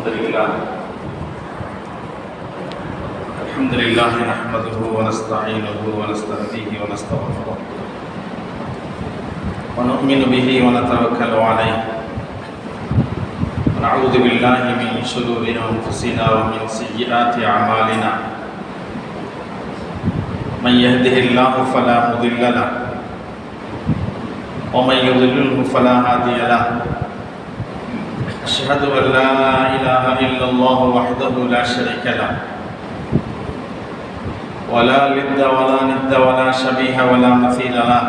الحمد لله نحمده ونستعينه ونستهديه ونستغفره ونؤمن به ونتوكل عليه ونعوذ بالله من شرور أنفسنا ومن سيئات أعمالنا من يهده الله فلا مضل له ومن يضلله فلا هادي له أشهد أن لا إله إلا الله وحده لا شريك له ولا ند ولا ند ولا شبيه ولا مثيل له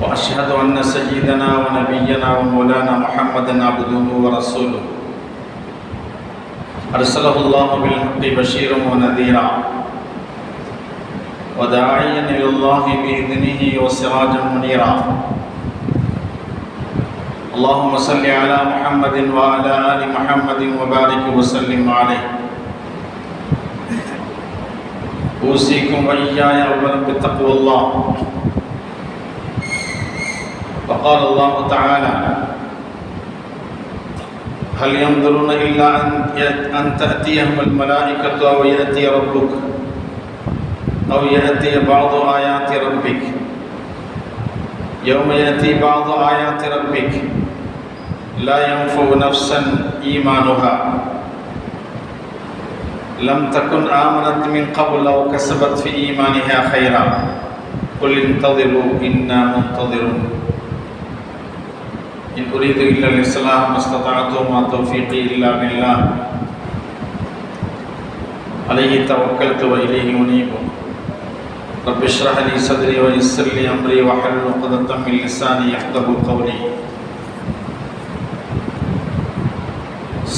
وأشهد أن سيدنا ونبينا ومولانا محمدا عبده ورسوله أرسله الله بالحق بشيرا ونذيرا وداعيا إلى الله بإذنه وسراجا منيرا اللهم صل على محمد وعلى آل محمد وبارك وسلم عليه أوصيكم وإياي أولا بتقوى الله وقال الله تعالى هل ينظرون إلا أن تأتيهم الملائكة أو يأتي ربك أو يأتي بعض آيات ربك يوم يأتي بعض آيات ربك لا ينفع نفسا إيمانها لم تكن آمنت من قبل أو كسبت في إيمانها خيرا قل انتظروا إنا منتظرون إن أريد إلا الإصلاح ما استطعت وما توفيقي إلا بالله عليه توكلت وإليه أنيب رب اشرح لي صدري ويسر لي أمري واحلل عقدة من لساني يفقهوا قولي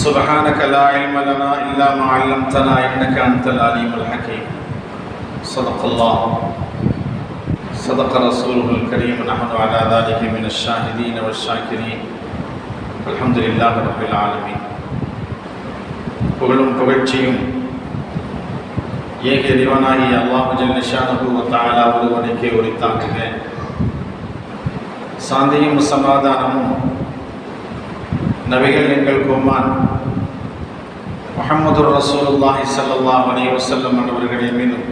سبحانك لا علم لنا إلا ما علمتنا إنك أنت العليم الحكيم صدق الله صدق رسوله الكريم نحن على ذلك من الشاهدين والشاكرين الحمد لله رب العالمين புகழும் புகழ்ச்சியும் ஏக இறைவனாகிய அல்லாஹ் ஜல்ல ஷானஹு வ தஆலா ஒருவனுக்கே உரித்தாக்குக. சாந்தியும் சமாதானமும் நபிகள் எங்கள் கோமான் முஹம்மது ரசூலுல்லாஹி ஸல்லல்லாஹு அலைஹி வஸல்லம் அவர்களின் மீதும்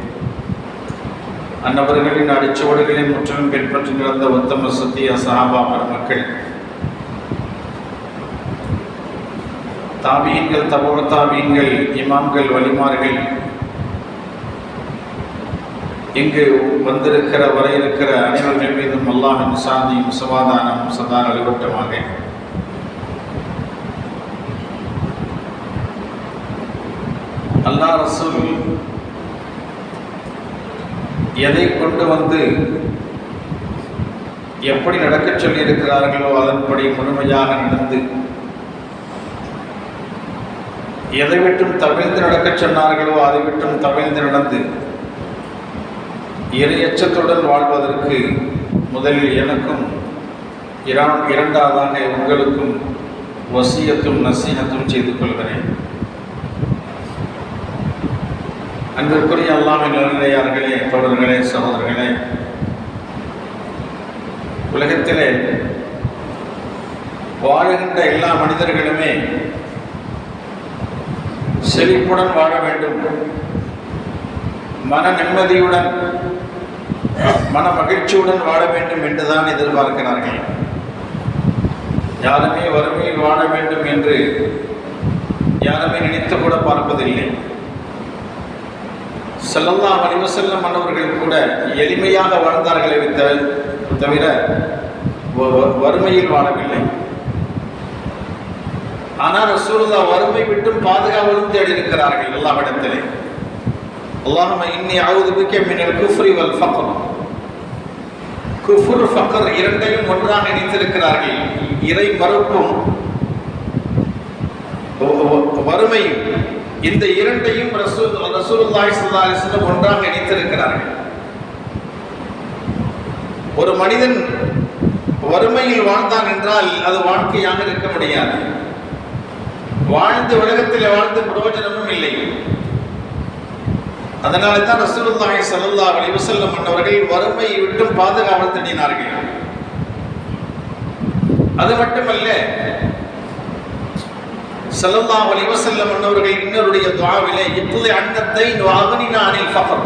அன்னவர்களின் அடிச்சுவடுகளின் முற்றிலும் பின்பற்றி நடந்த உத்தம சத்திய சஹாபா பெருமக்கள், தாபீன்கள், தபூ தாபீன்கள், இமாம்கள், வலிமார்கள், இங்கு வந்திருக்கிற வர இருக்கிற அனைவர்கள் மீதும் அல்லாஹ்வின் சாந்தியும் சமாதானமும் சதா நிலவட்டமாக. அல்லாஹ் ரசூல் எதை கொண்டு வந்து எப்படி நடக்கச் சொல்லியிருக்கிறார்களோ அதன்படி முழுமையாக நடந்து, எதை விட்டும் தவிழ்ந்து நடக்கச் சொன்னார்களோ அதை விட்டும் தவிழ்ந்து நடந்து இறையச்சத்துடன் வாழ்வதற்கு முதலில் எனக்கும் இரண்டாவதாக உங்களுக்கும் வசியத்தும் நசீஹத்தும் செய்து கொள்கிறேன். அன்பிற்குரிய அல்லாஹ்வின் நல்லடியார்களே, தோழர்களே, சகோதரர்களே, உலகத்திலே வாழுகின்ற எல்லா மனிதர்களுமே செழிப்புடன் வாழ வேண்டும், மன நிம்மதியுடன் மன மகிழ்ச்சியுடன் வாழ வேண்டும் என்றுதான் எதிர்பார்க்கிறார்கள். யாருமே வறுமையில் வாழ வேண்டும் என்று யாருமே நினைத்து கூட பார்ப்பதில்லை. ஸல்லல்லாஹு அலைஹி வஸல்லம் அவர்கள் கூட எளிமையாக வாழ்ந்தார்களே தவிர வறுமையில் வாழவில்லை. ஆனால் ரசூலுல்லாஹ் வறுமை விட்டும் பாதுகாவலும் தேடி இருக்கிறார்கள் அல்லாஹ்விடத்திலே. அல்லாஹும்ம இன்னி அஊது பிக மினல் குஃப்ரி வல் ஃபக்ர். குஃப்ர், ஃபக்ர் இரண்டையும் ஒன்றாக இணைத்திருக்கிறார்கள். இறை மறுப்பும் வறுமையும், இந்த இரண்டையும் ரசூலுல்லாஹி ஸல்லல்லாஹு அலைஹி வஸல்லம் ஒன்றாக இணைத்திருக்கிறார்கள். ஒரு மனிதன் வறுமையில் வாழ்ந்தான் என்றால் அது வாழ்க்கையாக இருக்க முடியாது. வாழ்ந்து உலகத்தில் வாழ்ந்து பிரயோஜனமும் இல்லை. அதனால தான் ரசூலுல்லாஹி ஸல்லல்லாஹு அலைஹி வஸல்லம் அவர்கள் வறுமையை விட்டு பாதுகாவல் தேடினார்கள். அது மட்டுமல்ல, ஸல்லல்லாஹு அலைஹி வஸல்லம் அவர்கள் இன்னருடைய துஆவிலே இப்லி அன்னத்தை வஅக்னினா அனில் ஃபக்ர்,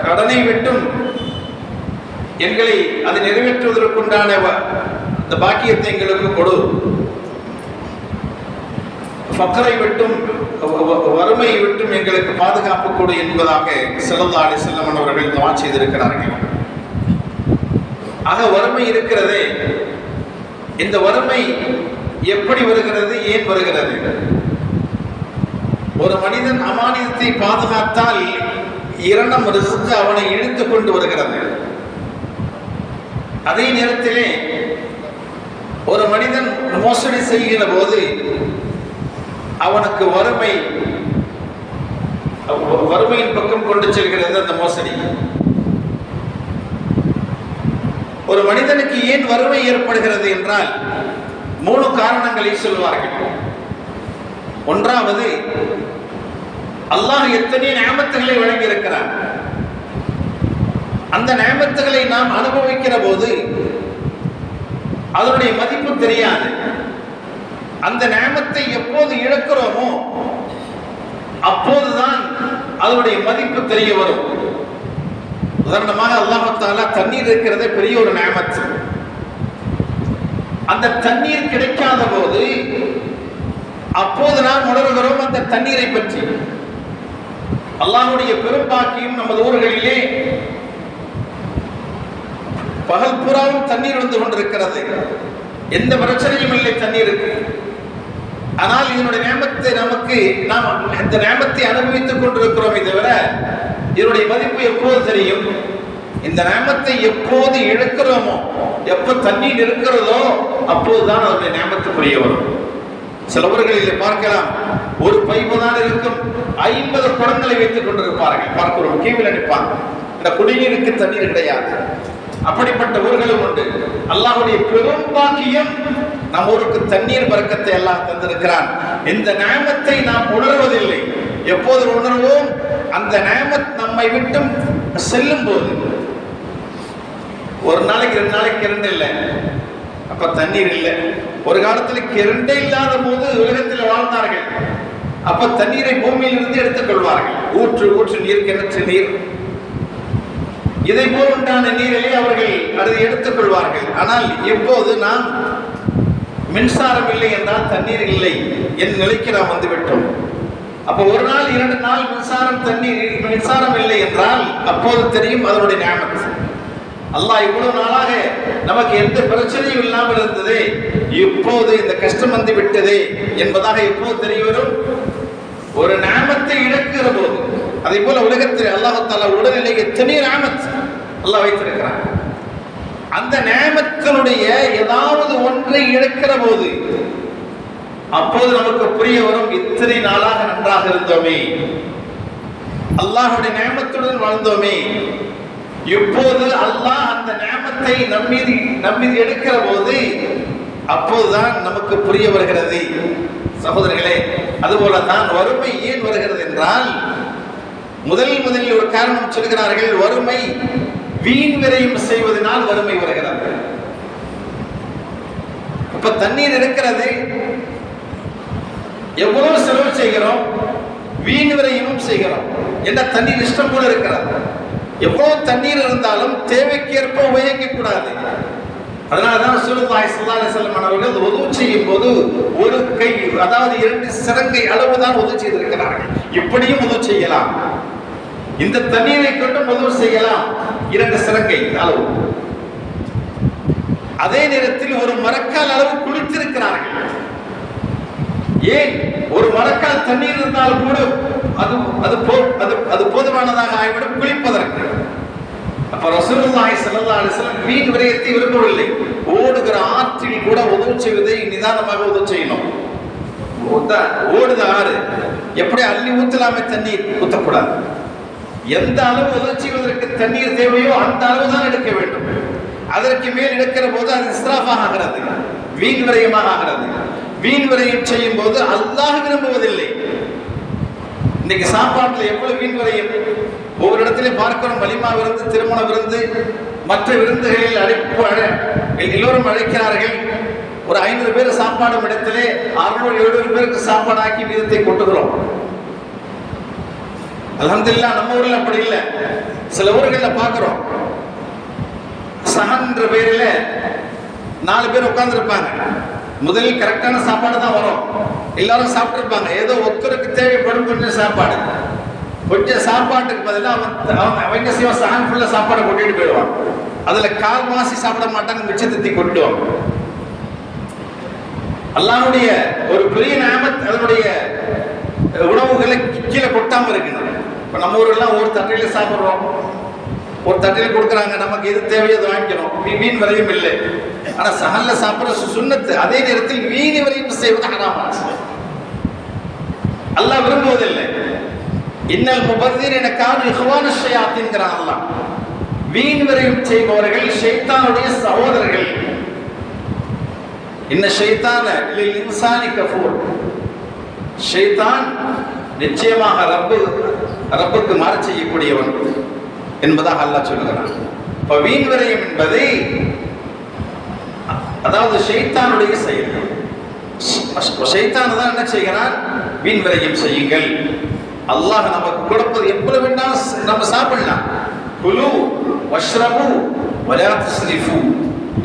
கடனை விட்டும் எங்களை அதை நிறைவேற்றுவதற்குண்டான இந்த பாக்கியத்தை எங்களுக்கு கொடு, ஃபக்ரை விட்டும் வறுமையை விட்டும் எங்களுக்கு பாதுகாப்பு கொடு என்பதாக ஸல்லல்லாஹு அலைஹி வஸல்லம் அவர்கள் துஆ செய்திருக்கிறார்கள். ஆக வறுமை இருக்கிறதே, இந்த வறுமை எப்படி வருகிறது, ஏன் வருகிறது? ஒரு மனிதன் அமானிதத்தை பாதுகாத்தால் இரண்டாம் ரிஸ்க் அவனை இழுத்து கொண்டு வருகிறது. அதே நேரத்திலே ஒரு மனிதன் மோசடி செய்கிற போது அவனுக்கு வறுமையின் பக்கம் கொண்டு செல்கிறது அந்த மோசடி. ஒரு மனிதனுக்கு ஏன் வறுமை ஏற்படுகிறது என்றால் 3 காரணங்களை சொல்வார்கள். ஒன்றாவது, அல்லாஹ் எத்தனை நியமத்துகளை வழங்கி இருக்கிறார். அந்த நியமத்துகளை நாம் அனுபவிக்கிற போது அதனுடைய மதிப்பு தெரியாது. அந்த நியமத்தை எப்போது இழக்கிறோமோ அப்போதுதான் அதனுடைய மதிப்பு தெரிய வரும். உதாரணமாக அல்லாஹ் தஆலா தண்ணீர் இருக்கிறதே பெரிய ஒரு நியமத். அந்த தண்ணீர் கிடைக்காத போது அப்போது நாம் உணர்கிறோம் அந்த தண்ணீரை பற்றி. அல்லாஹ்வுடைய பெரும் பாக்கியம் நமது ஊர்களிலே பகல் பூராவும் தண்ணீர் வந்து கொண்டிருக்கிறது. எந்த பிரச்சனையும் இல்லை தண்ணீருக்கு. ஆனால் இதனுடைய நியமத்தை நாம் இந்த நியமத்தை அனுபவித்துக் கொண்டிருக்கிறோமே தவிர இதனுடைய மதிப்பு எப்போது தெரியும்? இந்த நியமத்தை எப்போது இழக்கிறோமோ, எப்போ தண்ணீர் இருக்கிறதோ அப்போதுதான் அதனுடைய நியமத்து புரிய வரும். சில ஊர்களில் பார்க்கலாம், ஒரு பைப்பு தான் இருக்கும், 50 குடங்களை வைத்துக் கொண்டிருப்பார்கள். பார்க்கிறோம், கீழே நிற்பாங்க. இந்த குடிநீருக்கு தண்ணீர் கிடையாது. அப்படிப்பட்ட ஊர்களும் உண்டு. அல்லாஹ்வுடைய பெரும் பாக்கியம் நம் ஊருக்கு தண்ணீர் பரக்கத்தை எல்லாம் தந்திருக்கிறான். இந்த நியமத்தை நாம் உணர்வதில்லை. எப்போது உணர்வோம்? அந்த நியமத் நம்மை விட்டும் செல்லும் போது. ஒரு நாளைக்கு 2 நாளைக்கு கரண்ட் இல்லை, அப்ப தண்ணீர் இல்லை. ஒரு காலத்தில் கரண்டே இல்லாத போது உலகத்தில் வாழ்ந்தார்கள். அப்ப தண்ணீரை பூமியிலிருந்து எடுத்துக் கொள்வார்கள். ஊற்று நீர், கிணற்று நீர், இதை போல் உண்டான நீரிலே அவர்கள் அதை எடுத்துக் கொள்வார்கள். ஆனால் இப்போது நாம் மின்சாரம் இல்லை என்றால் தண்ணீர் இல்லை என் நிலைக்கு நாம் வந்துவிட்டோம். அப்ப ஒரு நாள் 2 நாள் மின்சாரம் இல்லை என்றால் அப்போது தெரியும் அதனுடைய நியமத். அல்லாஹ் இவ்வளவு நாளாக நமக்கு எந்த பிரச்சனையும் இல்லாமல் இருந்தது, இப்போது இந்த கஷ்டம் வந்து விட்டது என்பதாக எப்போது தெரிய வரும்? ஒரு நியமத்தை இழக்கிற போது. அதே போல உலகத்தில் அல்லாஹ் தஆலா உடலிலே எத்தனை நியமத் அல்லாஹ் வைத்திருக்கிறான். அந்த நியமத்தினுடைய ஏதாவது ஒன்றை இழக்கிற போது அப்போது நமக்கு புரிய வரும், இத்தனை நாளாக நன்றாக இருந்தோமே, அல்லாஹ்வுடைய நியமத்துடன் வாழ்ந்தோமே. இப்போது அல்லாஹ் அந்த நியமத்தை நம்மீது எடுக்கிற போது அப்போதுதான் நமக்கு புரிய வருகிறது. சகோதரர்களே, அதுபோல தான் வறுமை ஏன் வருகிறது என்றால், முதலில் ஒரு காரணம் சொல்கிறார்கள், வறுமை வீண் விரயம் செய்வதனால் வறுமை வருகிறது. இப்ப தண்ணீர் இருக்கிறது, எவ்வளவு செலவு செய்கிறோம், வீண் விரயமும் செய்கிறோம். என்ன தண்ணீர் இஷ்டம் போல இருக்கிறது. எவ்வளவு தண்ணீர் இருந்தாலும் தேவைக்கேற்ப உபயோகிக்க கூடாது. அதனாலதான் ரசூலுல்லாஹி ஸல்லல்லாஹு அலைஹி வஸல்லம் அவர்கள் வுது செய்யும் போது ஒரு கை, அதாவது 2 சிரங்கை அளவுதான் வுது செய்திருக்கிறார்கள். இப்படியும் வுது செய்யலாம், இந்த தண்ணீரை கொண்டு வுது செய்யலாம், 2 சிரங்கை அளவு. அதே நேரத்தில் ஒரு மரக்கால் அளவு குளித்திருக்கிறார்கள். ஏன்? ஒரு மரக்கால் தண்ணீர் இருந்தால் கூட அது போதுமானதாக ஆகிவிடும் குளிப்பதற்கு. அப்ப ரசூலுல்லாஹி ஸல்லல்லாஹு அலைஹி வஸல்லம் வீண் விரயத்தை விரும்பவில்லை. ஓடுகிற ஆற்றில் கூட உதவு செய்வதை நிதானமாக உதவு செய்யணும். ஓடுத ஆறு, எப்படி அள்ளி ஊற்றலாமே, தண்ணீர் ஊற்றக்கூடாது. எந்த அளவு உதவு செய்வதற்கு தண்ணீர் தேவையோ அந்த அளவு தான் எடுக்க வேண்டும். அதற்கு மேல் எடுக்கிற போது அது இஸ்ராஃபாக ஆகிறது, வீண் விரயமாக ஆகிறது. வீண் விரயம் செய்யும் போது அல்லாஹ் விரும்புவதில்லை. இன்னைக்கு சாப்பாட்டில் எவ்வளவு வீண் விரயம். ஒவ்வொரு இடத்திலையும் பார்க்கிறோம், வலிமா விருந்து, திருமண விருந்து, மற்ற விருந்துகளில் எல்லோரும் அழைக்கிறார்கள். ஒரு 500 பேர் சாப்பாடும் இடத்திலே 600-700 பேருக்கு சாப்பாடு ஆக்கி வீதத்தை கொட்டுகிறோம். அல்ஹம்துலில்லாஹ் நம்ம ஊர்ல அப்படி இல்லை. சில ஊர்களில் பார்க்கிறோம், சஹன்ற பேரில் 4 பேர் உட்கார்ந்து இருப்பாங்க. முதலில் கரெக்டான சாப்பாடு தான் வரும், எல்லாரும் சாப்பிட்டுருப்பாங்க. ஏதோ ஒருத்தருக்கு தேவைப்படும் கொஞ்சம் சாப்பாடு, கொஞ்சம் சாப்பாட்டுக்கு பதிலாக அவங்க செய்வா சஹன் ஃபுல்லா சாப்பாடை கொட்டிட்டு போயிடுவான். அதுல கால்வாசி சாப்பிட மாட்டாங்க, மிச்சத்தை கொட்டுவாங்க. அல்லாஹ்வுடைய ஒரு பெரிய நிஅமத் அதனுடைய உணவுகளை கீழே கொட்டாம இருக்கணும். இப்போ நம்ம ஊரெல்லாம் ஒரு தட்டையில சாப்பிட்றோம், ஒரு தட்டையில கொடுக்குறாங்க, நமக்கு எது தேவையோ அதை வாங்கிக்கணும், வீண் வரையும் இல்லை. ஆனா சஹல்ல சாப்பிட்ற சுன்னத்து. அதே நேரத்தில் வீண் வரையும் செய்வது ஹராமாச்சு, அல்லாஹ் விரும்புவதில்லை. இன்னல் முபர்ரின கானு இஹ்வான ஷயாத்தீன்ங்கறான் அல்லாஹ். வீண் வரையும் செய்பவர்கள் ஷைத்தானுடைய சகோதரர்கள். இன்ன ஷைத்தான லில் இன்சானி கஃபூர். ஷைத்தான் நிச்சயமாக ரப்புக்கு மாறு செய்யக்கூடியவன் என்பதாக அல்லாஹ் சொல்லுகிறான். இப்ப வீண் விரயம் என்பதை அதாவது ஷைத்தானுடைய செயல். ஷைத்தான் தான் என்ன செய்கிறான்? வீண் விரயம் செய்யுங்கள். அல்லாஹ் நமக்கு கொடுப்பது எவ்வளவு வேண்டாம் நம்ம சாப்பிடலாம். குலு வஷ்ரபு வலா துஸ்ரிஃபு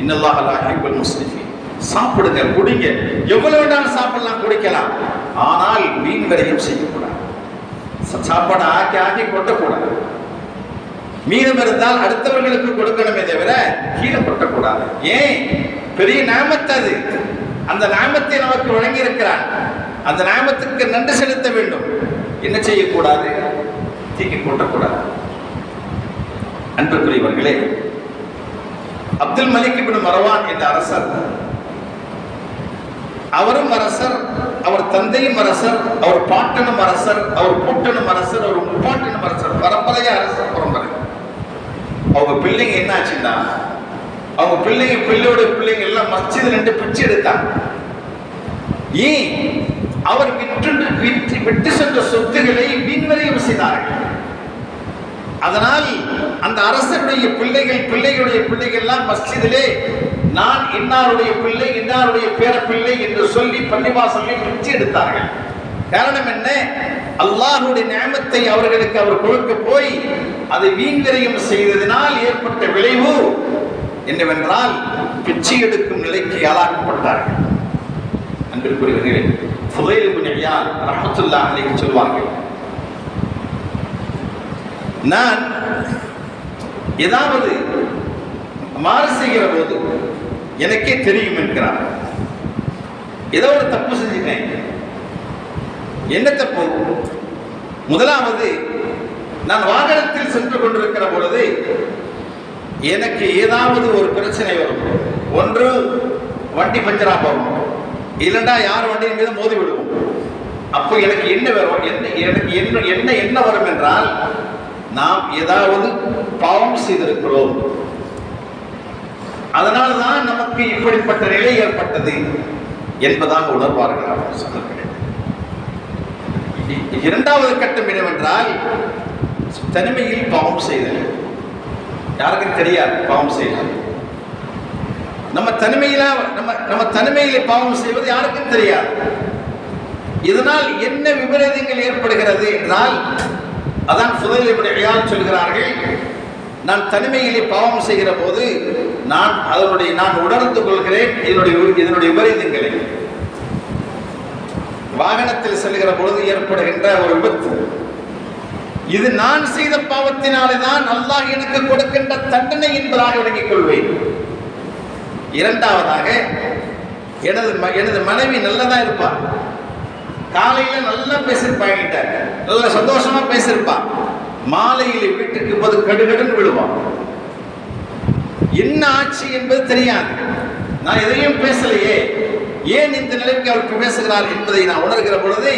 இன்னல்லாஹ லா யுஹிப்புல் முஸ்ரிஃபீன். சாப்பிடுங்க, குடிங்க, எவ்வளவு வேண்டாலும் சாப்பிடலாம், குடிக்கலாம். ஆனால் வீண் விரயம் செய்யக்கூடாது. சாப்பாடு ஆக்கி கொட்டக்கூடாது. மீதம் இருந்தால் அடுத்தவர்களுக்கு கொடுக்கணுமே தவிர கீழே கொட்டக்கூடாது. ஏன்? பெரிய நிஅமத் அது. அந்த நிஅமத்தை நமக்கு வழங்கி இருக்கிறான். அந்த நிஅமத்துக்கு நன்றி செலுத்த வேண்டும். என்ன செய்யக்கூடாது? தூக்கி கொட்டக்கூடாது. அன்புக்குரியவர்களே, அப்துல் மலிக் இப்னு மர்வான் என்ற அரசர், அவரும் அரசர், அவர் தந்தையும் அரசர், அவர் பாட்டனும் அரசர், அவர் பூட்டனும் அரசர், அவர் முப்பாட்டனும் அரசர், பரம்பரையா அரசர் பரம்பரை. அவங்க பிள்ளைங்க என்ன ஆச்சுன்னா, அவங்க பிள்ளையோட பிள்ளைங்க எல்லாம் மஸ்ஜிதில் நின்று பிச்சை எடுத்தாங்க. ஏன்? அவர் விட்டு சென்ற சொத்துக்களை வீண்வரையும் செய்தார்கள். அதனால் அந்த அரசனுடைய பிள்ளைகளுடைய பிள்ளைகள் எல்லாம் மஸ்ஜிதிலே நான் இன்னாருடைய பிள்ளை, இன்னாருடைய பேரப்பிள்ளை என்று சொல்லி பள்ளிவாசலில் பிச்சை எடுத்தார்கள். காரணம் என்ன? அல்லாஹ்வுடைய நிஅமத்தை அவர்களுக்கு அவர் கொடுக்க போய் அதை வீண்விரயம் செய்ததினால் ஏற்பட்ட விளைவு என்னவென்றால் பிச்சை எடுக்கும் நிலைக்கு ஆளாக்கப்பட்டார்கள். அன்பிற்குரியவர்களே, ஃபுதைல் இப்னு இயாத் ரஹ்மத்துல்லாஹி அலைஹி சொல்வார்கள், நான் ஏதாவது மாறு செய்கிற போது எனக்கே தெரியும் என்கிறார். ஏதோ ஒரு தப்பு செஞ்சுட்டேன். என்ன தப்பு? முதலாவது, நான் வாகனத்தில் சென்று கொண்டிருக்கிற பொழுது எனக்கு ஏதாவது ஒரு பிரச்சனை வரும். ஒன்று வண்டி பஞ்சரா போகும், இல்லைண்டா யார் வண்டியின் மீது மோதி விடுவோம். அப்போ எனக்கு என்ன வரும்? என்ன வரும் என்றால், நாம் ஏதாவது பாவம் செய்திருக்கிறோம், அதனால்தான் நமக்கு இப்படிப்பட்ட நிலை ஏற்பட்டது என்பதாக உணர்வார்கள். இரண்டாவது கட்டம் என்னவென்றால், தனிமையில் பாவம் செய்தல். யாருக்கும் தெரியாது பாவம் செய்தல். நம்ம தனிமையிலே பாவம் செய்வது யாருக்கும் தெரியாது. இதனால் என்ன விபரீதங்கள் ஏற்படுகிறது என்றால், அதான் ஃபுதைல் இப்னு இயாத் சொல்கிறார்கள், நான் தனிமையிலே பாவம் செய்கிற போது நான் உணர்ந்து கொள்கிறேன் இதனுடைய விபரீதங்களை. வாகனத்தில் செல்கிற பொழுது ஏற்படுகின்ற ஒரு விபத்து, இது நான் செய்த பாவத்தினாலே தான் அல்லாஹ் எனக்கு கொடுக்கின்ற தண்டனை என்பதாக விளங்கிக் கொள்வேன். இரண்டாவதாக, எனது மனைவி நல்லதா இருப்பார், காலையில நல்லா பேசியிருப்பாங்க, நல்ல சந்தோஷமா பேசியிருப்பான், மாலையில் வீட்டுக்கு போது கடுகடுன்னு விழுவான். என்ன ஆட்சி என்பது தெரியாது. நான் எதையும் பேசலையே, ஏன் இந்த நிலைக்கு அவருக்கு பேசுகிறார் என்பதை நான் உணர்கிற பொழுது,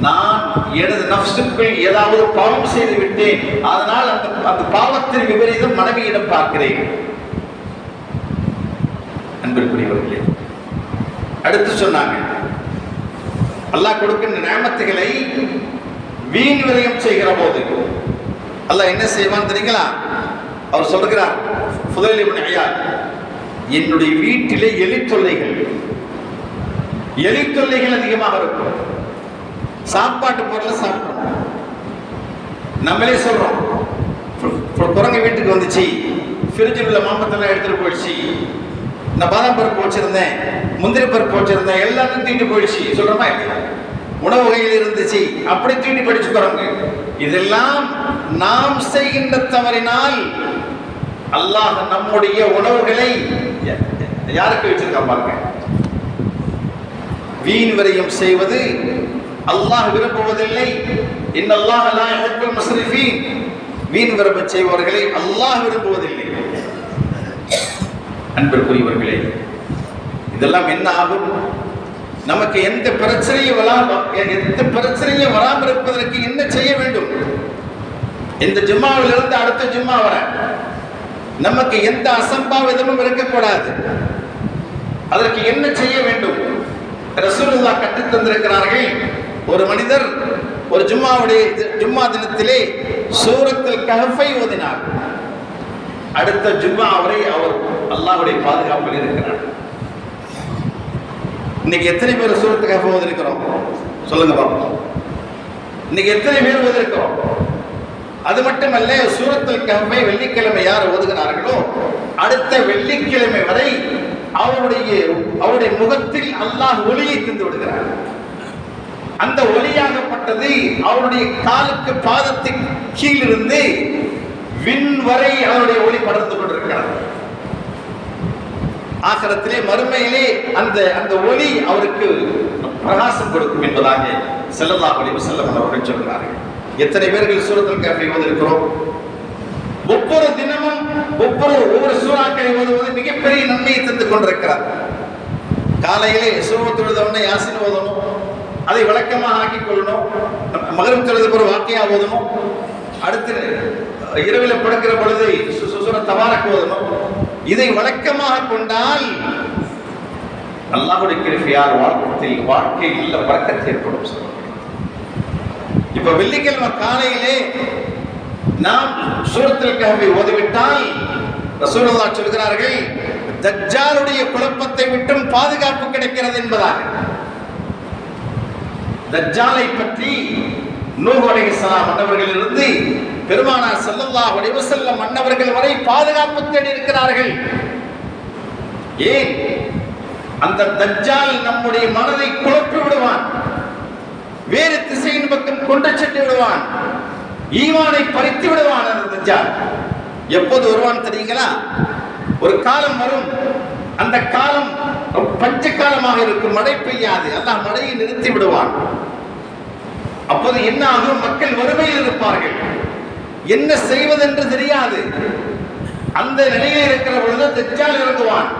நான் எனது நஃப்ஸுக்குள் ஏதாவது பாவம் செய்து விட்டேன், அதனால் அந்த பாவத்தின் விபரீதம் மனைவியிடம் பார்க்கிறேன். அன்பிற்குரியவர்களே, அடுத்து சொன்னாங்க, அல்லாஹ் கொடுக்கின்ற நிஅமத்துகளை வீண் விரயம் செய்கிற போது அல்லாஹ் என்ன செய்வான் தெரியுங்களா? அவர் சொல்கிறார், ஃபுதைல் இப்னு இயாத், என்னுடைய வீட்டிலே எலித்தொல்லைகள் அதிகமாக இருக்கும். சாப்பாட்டு பொருளை சாப்பிட்றோம், நம்மளே சொல்றோம், குரங்கு வீட்டுக்கு வந்துச்சு, ஃப்ரிட்ஜில் உள்ள மாம்பழத்தெல்லாம் எடுத்துட்டு போயிடுச்சு, நான் பாதாம் பருப்பு வச்சிருந்தேன், முந்திரி பருப்பு வச்சிருந்தேன், எல்லாத்தையும் தூக்கிட்டு போயிடுச்சு சொல்றோமா? உணவு வகையில் இருந்துச்சு, அப்படி தூக்கி படிச்சு குரங்கு. இதெல்லாம் நாம் செய்கின்ற தவறினால் அல்லாஹ் நம்முடைய உணவுகளை யாருக்கு வச்சிருக்கா பாருங்க. வீண் விரயம் செய்வது அல்லாஹ் விரும்புவதில்லை. இன்னல்லாஹ லா யுஹிப்புல் முஸ்ரிஃபீன். வீண் விரயம் செய்பவர்களை அல்லாஹ் விரும்புவதில்லை. அன்பிற்குரியவர்களே, இதெல்லாம் என்ன ஆகும்? நமக்கு எந்த பிரச்சனையும் வராமல் இருப்பதற்கு என்ன செய்ய வேண்டும்? இந்த ஜும்மாவிலிருந்து அடுத்த ஜும்மா வர நமக்கு எந்த அசம்பாவிதமும் இருக்கக்கூடாது. அதற்கு என்ன செய்ய வேண்டும்? ரசூலுல்லாஹ் கற்றுத் தந்திருக்கிறார்கள். ஒரு மனிதர் ஒரு ஜும்மா தினத்திலே சூரத்துல் கஹ்ஃபை ஓதினார். அடுத்த ஜும்மா வரை அவர் அல்லாஹ்வுடைய பாதுகாப்பில் இருக்கிறார். இன்னைக்கு எத்தனை பேர் சூரத்துல் கஹ்ஃப் ஓதிருக்கிறோம்? சொல்லுங்க பாப்போம். இன்னைக்கு எத்தனை பேர் ஓதிருக்கிறோம்? அது மட்டுமல்ல, சூரத்துல் கஹ்ஃபை வெள்ளிக்கிழமை யார் ஓதுகிறார்களோ அடுத்த வெள்ளிக்கிழமை வரை அவருடைய முகத்தில் அல்லாஹ் ஒளியை தந்து விடுகிறார். அந்த ஒளியாகப்பட்டது அவருடைய காலுக்கு பாதத்தின் கீழிருந்து விண் வரை அவருடைய ஒளி படர்ந்து கொண்டிருக்கிறது. ஆகிரத்திலே மறுமையிலே அந்த ஒளி அவருக்கு பிரகாசம் கொடுக்கும் என்பதாக ஸல்லல்லாஹு அலைஹி வஸல்லம் அவர்கள் சொல்கிறார்கள். எத்தனை பேர்கள் சூரத்துல் கஹ்ஃபை ஓதிருக்கிறோம்? ஒவ்வொரு தினமும் ஒவ்வொரு சூறாக்களை ஓதுவது மிகப்பெரிய நன்மையை தந்து கொண்டிருக்கிறார். காலையிலே சுபஹ் தொழுதவுடனே யாசின் ஓதணும், அதை வழக்கமாக ஆக்கிக் கொள்ளணும். மகரிப் தொழுத பிறகு வாக்கியா ஓதணும். அடுத்து இரவில் படுக்கிற பொழுது சூரத் தபாரக் ஓதணும். இதை வழக்கமாக கொண்டால் அல்லாஹ்வுடைய கிருபையால் வாழ்க்கையில் நல்ல பரக்கத் ஏற்படும். இப்ப வெள்ளிக்கிழமை காலையிலே நாம் சூரத்துல் கஹ்ஃபை ஓதிவிட்டால் ரசூலுல்லாஹ் சொல்கிறார்கள், தஜ்ஜாலுடைய குழப்பத்தை விட்டும் பாதுகாப்பு கிடைக்கிறது என்பதாக. தஜ்ஜாலை பற்றி நூஹ் அலைஹிஸ்ஸலாம் மன்னவர்களிலிருந்து பெருமானார் ஸல்லல்லாஹு அலைஹி வஸல்லம் மன்னவர்கள் வரை பாதுகாப்பு தேடி இருக்கிறார்கள். ஏன்? அந்த தஜ்ஜால் நம்முடைய மனதை குழப்பி விடுவான், வேறு திசையின் பக்கம் கொண்டு சென்று விடுவான், ஈமானை பறித்து விடுவான். அந்த தஜ்ஜால் எப்போது வருவான் தெரியுங்களா? ஒரு காலம் வரும், அந்த காலம் பஞ்ச காலமாக இருக்கும், மழை பெய்யாது, அல்லாஹ் மழையை நிறுத்தி விடுவான். அப்போது என்ன ஆகும்? மக்கள் வறுமையில் இருப்பார்கள், என்ன செய்வதென்று தெரியாது. அந்த நிலையில் இருக்கிற பொழுது தஜ்ஜால் இறங்குவான்.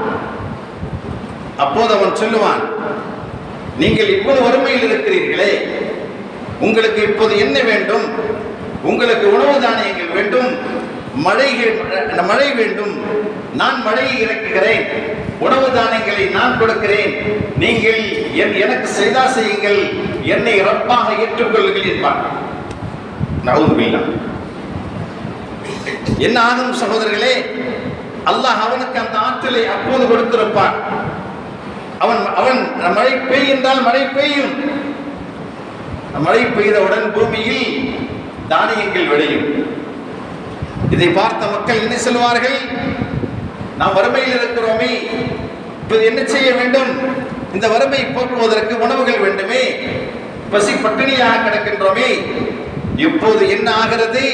அப்போது அவன் சொல்லுவான், நீங்கள் இவ்வளவு வறுமையில் இருக்கிறீர்களே, உங்களுக்கு இப்போது என்ன வேண்டும்? உங்களுக்கு உணவு தானியங்கள் வேண்டும், மழை வேண்டும், நான் மழையை இறக்குகிறேன், உணவு தானியங்களை நான் கொடுக்கிறேன், நீங்கள் எனக்கு செய்தா செய்யுங்கள், என்னை ரப்பாக ஏற்றுக்கொள்ளுங்கள் என்பான். நவுதுபில்லாஹ். என்ன ஆகும் சகோதரர்களே? அல்லாஹ் அவனுக்கு அந்த ஆற்றலை அப்போது கொடுத்திருப்பான். அவன் மழை பெய்யுன்றால் மழை பெய்யும். மழை பெய்தவுடன் பூமியில் தானியங்கள் விளையும். இதை பார்த்த மக்கள் என்ன சொல்வார்கள்? நாம் வறுமையில் இருக்கிறோமே, இப்போது என்ன செய்ய வேண்டும்? இந்த வறுமை போக்குவதற்கு உணவுகள் வேண்டுமே, பசி பட்டினியாக கிடக்கின்றோமே, இப்போது என்ன ஆகிறது?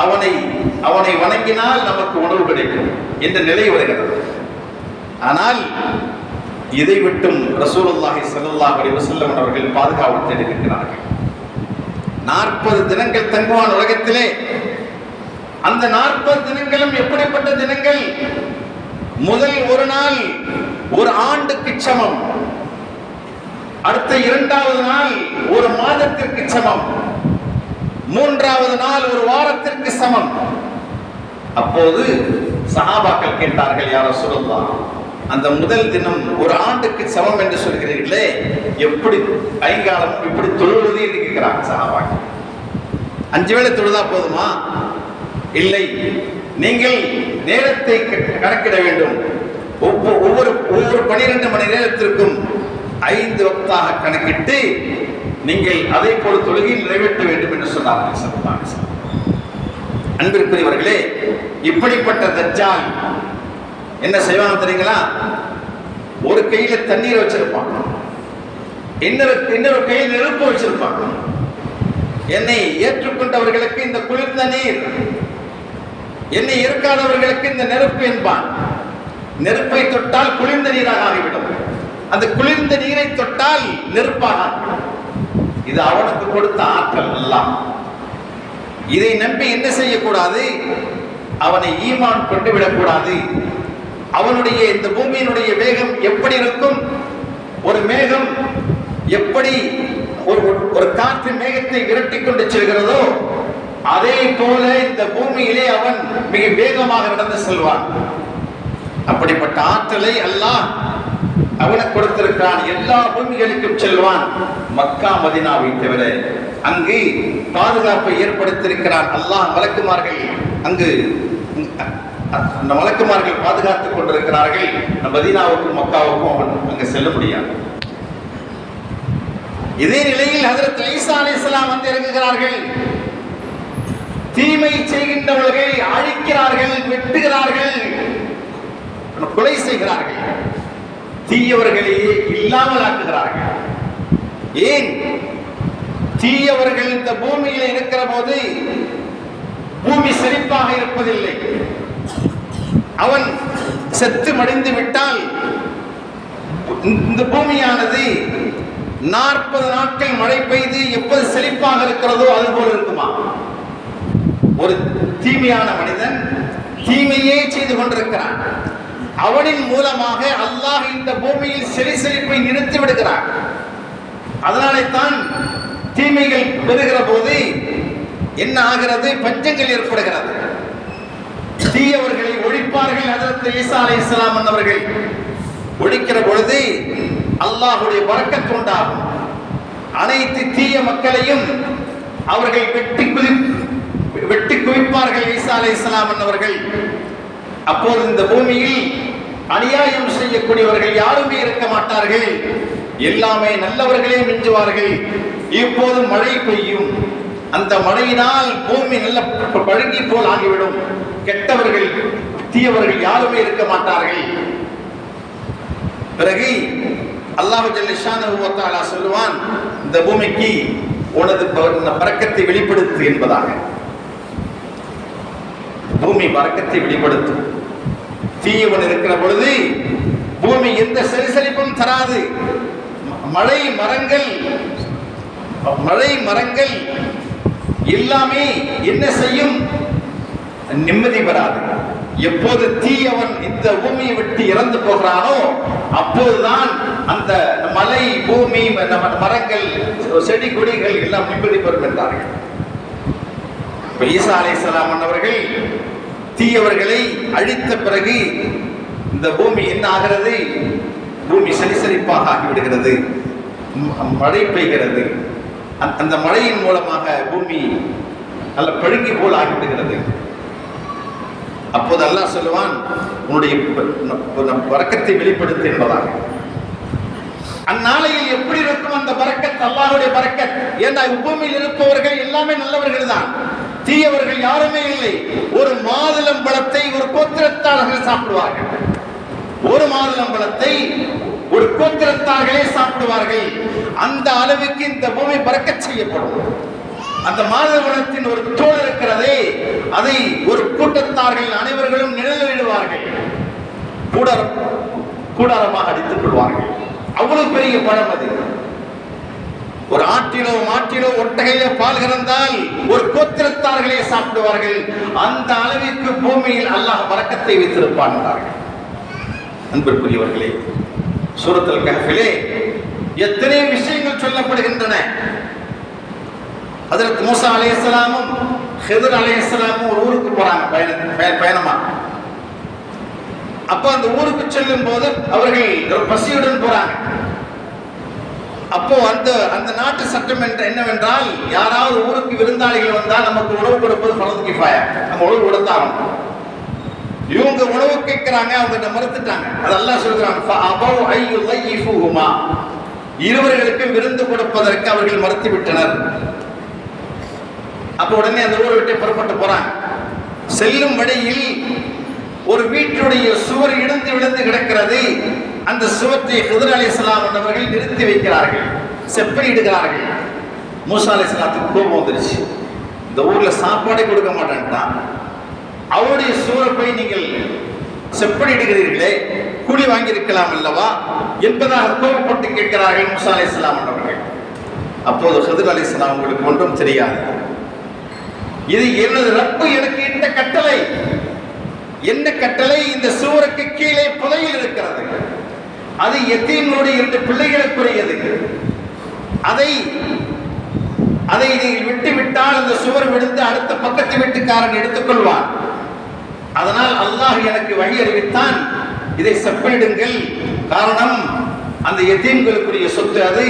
அவனை வணங்கினால் நமக்கு உணவு கிடைக்கும் என்ற நிலை வருகிறது. ஆனால் இதை விட்டும் ரசூலுல்லாஹி ஸல்லல்லாஹு அலைஹி வஸல்லம் அவர்கள் பாதுகாப்பு தேடியிருக்கிறார்கள். 40 தினங்கள் தங்குவான் உலகத்திலே. அந்த 40 தினங்களும் எப்படிப்பட்ட தினங்கள்? முதல் ஒரு நாள் ஒரு ஆண்டுக்கு சமம், அடுத்த 2வது நாள் ஒரு மாதத்திற்கு சமம், 3வது நாள் ஒரு வாரத்திற்கு சமம். அப்போது சஹாபாக்கள் கேட்டார்கள், யா ரசூலல்லாஹ், அந்த முதல் தினம் ஒரு ஆண்டுக்கு சமம் என்று சொல்கிறீர்களே, எப்படி ஐங்காலம் இப்படி தொழுவது என்று கேட்கிறாங்க சஹாபாக்கள். 5 வேளை தொழுதா போதுமா? இல்லை, நீங்கள் நேரத்தை கணக்கிட வேண்டும். ஒவ்வொரு 12 மணி நேரத்திற்கும் 5 வக்தாக கணக்கிட்டு நீங்கள் அதை போல தொழுகையில் நிறைவேற்ற வேண்டும் என்று சொன்னார்கள். அன்பிற்குரியவர்களே, இப்படிப்பட்ட தஜ்ஜால் என்ன செய்வாங்க தெரியுங்களா? ஒரு கையில தண்ணீர் வச்சிருப்பான், இன்னொரு கையில் நெருப்பு வச்சிருப்பான். என்னை ஏற்றுக்கொண்டவர்களுக்கு இந்த குளிர்ந்த நீர், என்னை இருக்காதவர்களுக்கு இந்த நெருப்பு என்பான். நெருப்பை தொட்டால் குளிர்ந்த நீராக ஆகிவிடும், அந்த குளிர்ந்த நீரை தொட்டால் நெருப்பாக. இது அவனுக்கு கொடுத்த ஆற்றல் எல்லாம். இதை நம்பி என்ன செய்யக்கூடாது? அவனை ஈமான் கொண்டு விடக்கூடாது. அவனுடைய இந்த பூமியினுடைய வேகம் எப்படி இருக்கும்? ஒரு மேகம் எப்படி ஒரு காற்று மேகத்தை விரட்டி கொண்டு செல்கிறதோ அதே போல இந்த பூமியிலே அவன் மிக வேகமாக நடந்து செல்வான். அப்படிப்பட்ட ஆற்றலை அல்லாஹ் அவனுக்கு கொடுத்திருக்கிறான். எல்லா பூமிகளுக்கும் செல்வான், மக்கா மதீனாவை தவிர. அங்கு பாதுகாப்பை ஏற்படுத்தியிருக்கிறான் அல்லாஹ். மலக்குமார்கள் அங்கு அந்த மலக்குமார்கள் பாதுகாத்துக் கொண்டிருக்கிறார்கள். மதீனாவுக்கும் மக்காவுக்கும் அவன் அங்கு செல்ல முடியாது. இதே நிலையில் ஹஜ்ரத் ஈசா அலைஹிஸ்ஸலாம் வந்து இறங்குகிறார்கள். தீமை செய்கின்றவர்களை அழிக்கிறார்கள், வெட்டுகிறார்கள், கொலை செய்கிறார்கள், தீயவர்களையே இல்லாமல் ஆக்குகிறார்கள். ஏன்? தீயவர்கள் இந்த பூமியில் இருக்கிற போது பூமி செழிப்பாக இருப்பதில்லை. அவன் செத்து மடிந்து விட்டால் இந்த பூமியானது 40 நாட்கள் மழை பெய்து எப்போது செழிப்பாக இருக்கிறதோ அது போல இருக்குமா? ஒரு தீமையான மனிதன் தீமையே செய்து கொண்டிருக்கிறான். அவனின் மூலமாக அல்லாஹ் இந்த பூமியில் செழிப்பை நிறுத்தி விடுகிறான். அதனாலே தான் தீமைகள் பெறுகிற போது என்ன ஆகிறது? பஞ்சங்கள் ஏற்படுகிறது. தீயவர்களை ஒழிப்பார்கள். ஹஜ்ரத் ஈசா அலைஹிஸ்ஸலாம் அவர்கள் ஒழிக்கிற பொழுது அல்லாஹ்வுடைய பரக்கத் உண்டாகும். அனைத்து தீய மக்களையும் அவர்கள் வெட்டி குவிப்பார்கள் ஈசா அலைஹிஸ்ஸலாம் அவர்கள். அப்போது இந்த பூமியில் அநியாயம் செய்யக்கூடியவர்கள் யாருமே இருக்க மாட்டார்கள். எல்லாமே நல்லவர்களே மிஞ்சுவார்கள். இப்போது மழை பெய்யும். அந்த மழையினால் பூமி நல்ல பழுங்கி போல் ஆகிவிடும். கெட்டவர்கள் தீயவர்கள் யாருமே இருக்க மாட்டார்கள். பிறகு அல்லாஹ் ஜல்ல ஷானஹு வ தஆலா சொல்லுவான், இந்த பூமிக்கு உனது பரக்கத்தை வெளிப்படுத்து என்பதாக. பூமி பரக்கத்தை வெளிப்படுத்தும். தீயவன் இருக்கிற பொழுது பூமி எந்த செழிப்பும் தராது. மழை மரங்கள் எல்லாமே என்ன செய்யும்? நிம்மதி பெறாது. எப்போது தீயவன் இந்த பூமியை விட்டு இறந்து போகிறானோ அப்போதுதான் அந்த மலை, பூமி, மரங்கள், செடி கொடிகள் எல்லாம் நிம்மதி பெறும் என்றார்கள். ஈசா அலைஹிஸ்ஸலாம் அவர்கள் தீயவர்களை அழித்த பிறகு இந்த பூமி என்ன ஆகிறது? பூமி செழிப்பாக ஆகிவிடுகிறது. மழை பெய்கிறது. அந்த மழையின் மூலமாக பூமி நல்ல பழுங்கி போல் ஆகிவிடுகிறது. அப்போது அல்லாஹ் சொல்லுவான், உன்னுடைய பரக்கத்தை வெளிப்படுத்து என்பதாக. அந்நாளையில் எப்படி இருக்கும் அந்த பரக்கத்? அல்லாஹ்வுடைய பரக்கத். ஏன்னா பூமியில் இருப்பவர்கள் எல்லாமே நல்லவர்கள் தான், தீயவர்கள் யாருமே இல்லை. ஒரு மாதுளம்பழத்தை ஒரு கோத்திரத்தார்கள் சாப்பிடுவார்கள். ஒரு மாதுளம்பழத்தை ஒரு கோத்திரத்தார்களே சாப்பிடுவார்கள். அந்த அளவுக்கு இந்த பூமி பரக்கத் செய்யப்படும். அந்த மாதுளம்பழத்தின் ஒரு தோல் இருக்கிறதே, அதை ஒரு கூட்டத்தார்கள் அனைவர்களும் நிழலிடுவார்கள், கூடாரமாக அடித்துக் கொள்வார்கள். அவ்வளவு பெரிய பழம் அது. ஒரு ஆட்டிலோ மாட்டிலோ ஒட்டகையிலோ பால் கறந்தால் ஒரு கோத்திரத்தார்களே சாப்பிடுவார்கள். அந்த அளவிற்கு பூமியில் அல்லாஹ் பரக்கத்தை வைத்திருப்பான் என்றார்கள். அன்பிற்குரியவர்களே, சூரத்துல் கஹ்ஃபிலே எத்தனை விஷயங்கள் சொல்லப்படுகின்றன. ஹஜ்ரத் மூசா அலைஹிஸ்ஸலாமும் ஹித்ர் அலைஹிஸ்ஸலாமும் ஒரு ஊருக்கு போறாங்க பயணமா. அப்ப அந்த ஊருக்கு செல்லும் போது அவர்கள் பசியுடன் போறாங்க. அப்போ அந்த நாட்டு சட்டம் என்னவென்றால், யாராவது ஊருக்கு விருந்தாளிகள் வந்தால் நமக்கு உணவு கொடுப்பது ஃபர்து கிஃபாயா, நம்ம உணவு கொடுத்தாலும். இவங்க உணவு கேட்கிறாங்க, அவங்க மறுத்துட்டாங்க. அது அல்லாஹ் சொல்றாங்க, ஃபஅபவ் அய்யுதைஃபுஹுமா, இருவர்களுக்கு விருந்து கொடுப்பதற்கு அவர்கள் மறுத்து விட்டனர். அப்ப உடனே அந்த ஊரை விட்டு புறப்பட்டு போறாங்க. செல்லும் வழியில் ஒரு வீட்டுடைய சுவர் இடிந்து விழுந்து கிடக்கிறது. அந்த சுவற்றை ஹிதர் அலைஹிஸ்ஸலாம் அவர்கள் நிறுத்தி வைக்கிறார்கள், செப்பனிடுகிறார்கள். மூசா அலைஹிஸ்ஸலாத்துக்கு கோபம் வந்துருச்சு. இந்த ஊர்ல சாப்பாடே கொடுக்க மாட்டேன்ட்டான், அவருடைய சுவரை போய் நீங்கள் செப்பனிடுகிறீர்களே, கூலி வாங்கியிருக்கலாம் அல்லவா என்பதாக கோபப்பட்டு கேட்கிறார்கள் மூசா அலைஹிஸ்ஸலாம் அவர்கள். அப்போது ஹிதர் அலைஹிஸ்ஸலாம் உங்களுக்கு ஒன்றும் தெரியாது, இது எனது ரப்பு எனக்கு இட்ட கட்டளை. என்ன கட்டளை? இந்த சுவருக்கு கீழே புதையில் இருக்கிறது, அது யத்தீம்களுடைய 2 பிள்ளைகளுக்குரியது. அதை நீங்கள் விட்டு விட்டால் அந்த சுவர் விழுந்து அடுத்த பக்கத்து வீட்டுக்காரன் எடுத்துக்கொள்வான். அதனால் அல்லாஹ் எனக்கு வழி அறிவித்தான், இதை செப்பனிடுங்கள். காரணம், அந்த யத்தீம்களுக்குரிய சொத்து அது.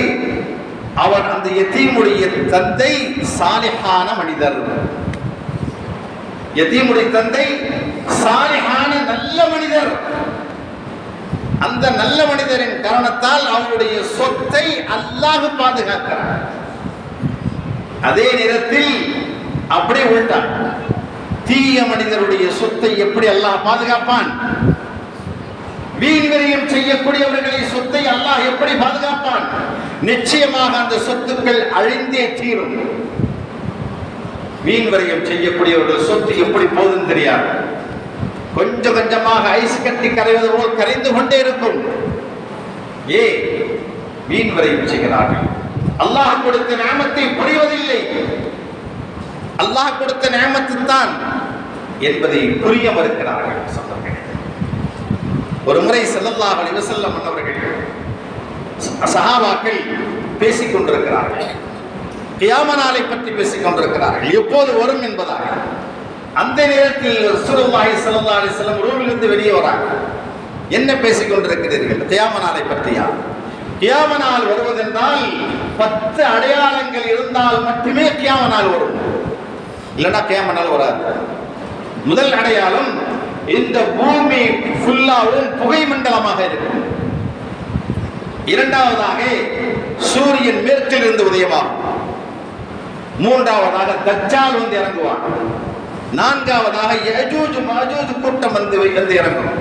அவர் அந்த யத்தீமுடைய தந்தை சாலிஹான மனிதர். யத்தீமுடைய தந்தை சாலிஹான நல்ல மனிதர். அந்த நல்ல மனிதரின் காரணத்தால் அவருடைய சொத்தை அல்லாஹ் பாதுகாக்கிறார். அதே நேரத்தில் அப்படியே உள்டான், தீய மனிதருடைய சொத்தை எப்படி அல்லாஹ் பாதுகாப்பான்? வீண் விரயம் செய்யக்கூடியவர்களை சொத்தை அல்லாஹ் எப்படி பாதுகாப்பான்? நிச்சயமாக அந்த சொத்துக்கள் அழிந்தே தீரும். வீண் விரயம் செய்யக்கூடியவர்கள் சொத்து எப்படி போதுன்னு தெரியாது, கொஞ்சம் கொஞ்சமாக ஐஸ் கட்டி கரைவது போல் கரைந்து கொண்டே இருக்கும். வீண் விரயம் செய்கிறார்கள். அல்லாஹ் கொடுத்த நியமத்தை புரிவதில்லை. அல்லாஹ் கொடுத்த நியமத்து தான் என்பதை புரிய மறுக்கிறார்கள். ஒரு முறை ஸல்லல்லாஹு அலைஹி வஸல்லம் அவர்கள் சஹாபாக்கள் பேசிக் கொண்டிருக்கிறார்கள், கியாம நாளை பற்றி பேசிக் கொண்டிருக்கிறார்கள், எப்போது வரும் என்பதாக. அந்த நேரத்தில் ரசூலுல்லாஹி ஸல்லல்லாஹு அலைஹி வஸல்லம் ரூமிலிருந்து வெளியே வராங்க. என்ன பேசிக் கொண்டிருக்கிறீர்கள்? கியாம நாளை பற்றியா? கியாம நாள் வருவதென்றால் 10 அடையாளங்கள் இருந்தால் மட்டுமே கியாம நாள் வரும், இல்லைன்னா கியாம நாள் வராது. முதல் அடையாளம், இந்த பூமி ஃபுல்லாவும் புகை மண்டலமாக இருக்கும். இரண்டாவதாக, சூரியன் மேற்கில் இருந்து உதயமாகும். மூன்றாவதாக, தஜ்ஜால் வந்து இறங்குவான். நான்காவதாக, யஜூஜ் மஜூஜ் கூட்டம் வந்து இறங்கும்.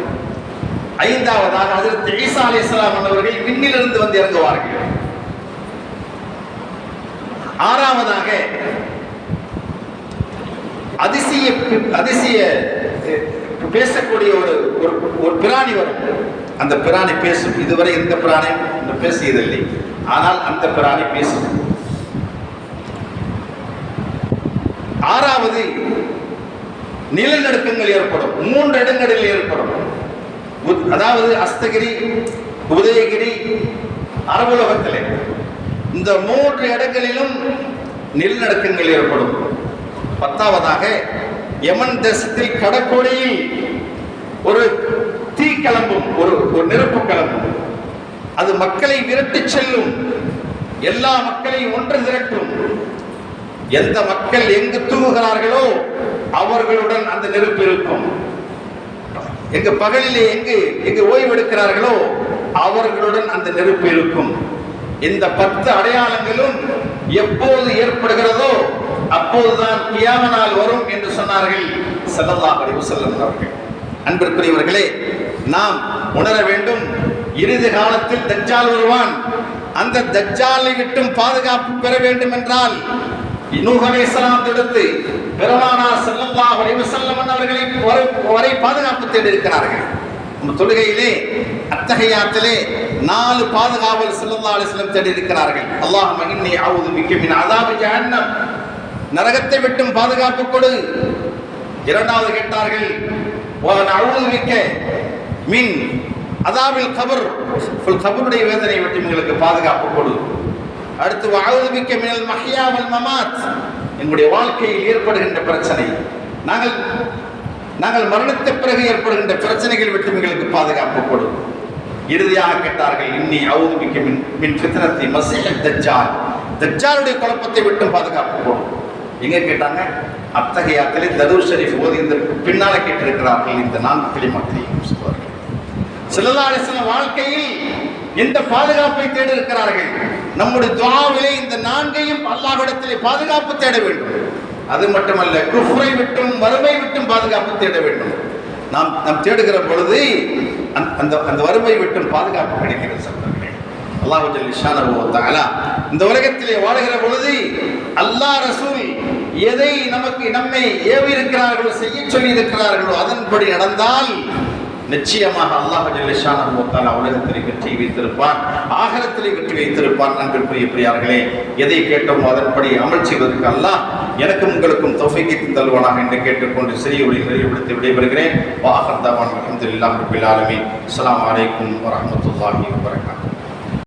ஐந்தாவதாக, ஹஜ்ரத் ஈசா அலைஹிஸ்ஸலாம் அவர்கள் விண்ணிலிருந்து வந்து இறங்குவார்கள். ஆறாவதாக, அதிசய பேசக்கூடிய ஒரு பிராணி வரும். அந்த பிராணி பேசும். இதுவரை எந்த பிராணியும் பேசியதில்லை, ஆனால் அந்த பிராணி பேசும். ஆறாவது, நிலநடுக்கங்கள் ஏற்படும். 3 இடங்களில் ஏற்படும். அதாவது அஸ்தகிரி, உதயகிரி, அரபுலகத்திலே இந்த 3 இடங்களிலும் நிலநடுக்கங்கள் ஏற்படும். 10ஆவதாக, யமன் தேசத்தில் கடற்கோடியில் ஒரு தீ கிளம்பும், ஒரு நெருப்பு கிளம்பும். அது மக்களை விரட்டி செல்லும், எல்லா மக்களையும் ஒன்று திரட்டும். எந்த மக்கள் எங்கு தூங்குகிறார்களோ அவர்களுடன் அந்த நெருப்பு இருக்கும். எங்கு பகலிலே எங்கு ஓய்வெடுக்கிறார்களோ அவர்களுடன் அந்த நெருப்பு இருக்கும். இந்த 10 அடையாளங்களும் எப்போது ஏற்படுகிறதோ அப்போதுதான் கியாம நாள் வரும் என்று சொன்னார்கள் ஸல்லல்லாஹு அலைஹி வஸல்லம் அவர்கள். அன்பிற்குரியவர்களே, நாம் உணர வேண்டும், இறுதி காலத்தில் தஜ்ஜால் வருவான். அந்த தஜ்ஜாலை விட்டும் பாதுகாப்பு பெற வேண்டும் என்றால் நூஹ் அலைஹிஸ்ஸலாம் எடுத்து பெருமானார் ஸல்லல்லாஹு அலைஹி வஸல்லம் அவர்களை வரை பாதுகாப்பு தேடி இருக்கிறார்கள். நம்ம தொழுகையிலே அத்தஹியாத்திலே 4 பாதுகாவல் ஸல்லல்லாஹு அலைஹி வஸல்லம் தேடி இருக்கிறார்கள். அல்லாஹும்ம இன்னி அஊது பிக்க மின் அஸாபி ஜஹன்னம், நரகத்தை விட்டும் பாதுகாப்பு கொடு. இரண்டாவது கேட்டார்கள், வ நஊது பிக்க மின் அஸாபில் கபர், கபருடைய வேதனை விட்டு எங்களுக்கு பாதுகாப்பு கொடு. அடுத்து வஅஊது பிக்க மினல் மஹ்யா வல் மமாத், எங்களுடைய வாழ்க்கையில் ஏற்படுகின்ற பிரச்சனை, நாங்கள் மரணத்த பிறகு ஏற்படுகின்ற பிரச்சனைகள் விட்டு எங்களுக்கு பாதுகாப்பு கொடு. இறுதியாக கேட்டார்கள், இன்னி அஊது பிக்க மின் ஃபித்னத்தி மஸீஹ் தஜ்ஜால், தஜ்ஜாலுடைய குழப்பத்தை விட்டு பாதுகாப்பு கொடு. எங்க கேட்டாங்க? அத்தகையாக்களை தரூர் ஷரீஃப் ஓதியதற்கு பின்னால கேட்டிருக்கிறார்கள் இந்த 4 கலிமாக்களையும் சொல்வார்கள். ஸல்லல்லாஹு அலைஹி வஸல்லம் வாழ்க்கையில் எந்த பாதுகாப்பை தேடி இருக்கிறார்கள்? நம்முடைய துஆவிலே இந்த 4ஐயும் அல்லாஹ்விடத்திலே பாதுகாப்பு தேட வேண்டும். அது மட்டுமல்ல, குஃப்ரை விட்டும் வறுமை விட்டும் பாதுகாப்பு தேட வேண்டும். நாம் தேடுகிற பொழுது அந்த வறுமை விட்டும் பாதுகாப்பு கிடைக்கிறது. சகோதரர்களே, அல்லாஹ் ஜல்ல ஷானஹு வ தஆலா இந்த உலகத்திலே வாழுகிற பொழுது அல்லாஹ் ரசூல் எதை நம்மை ஏவி இருக்கிறார்களோ, செய்ய சொல்லி இருக்கிறார்களோ அதன்படி நடந்தால் நிச்சயமாக அல்லாஹ் ஜல்ல ஷானஹு வ தஆலா உலகத்திலே வெற்றி வைத்திருப்பான், ஆகிரத்திலே வெற்றி வைத்திருப்பான். அன்பிற்குரிய பிரியார்களே, எதை கேட்டோமோ அதன்படி அமல் செய்வதற்கு அல்லாஹ் எனக்கும் உங்களுக்கும் தௌஃபீக் தருவானாக என்று கேட்டுக்கொண்டு சிறிய உரையை நிறைவுபடுத்தி விடைபெறுகிறேன். வ ஆகிர் தஅவானா அல்ஹம்துலில்லாஹி ரப்பில் ஆலமீன். அஸ்ஸலாமு அலைக்கும் வ ரஹ்மத்துல்லாஹி வ பரகாத்துஹு.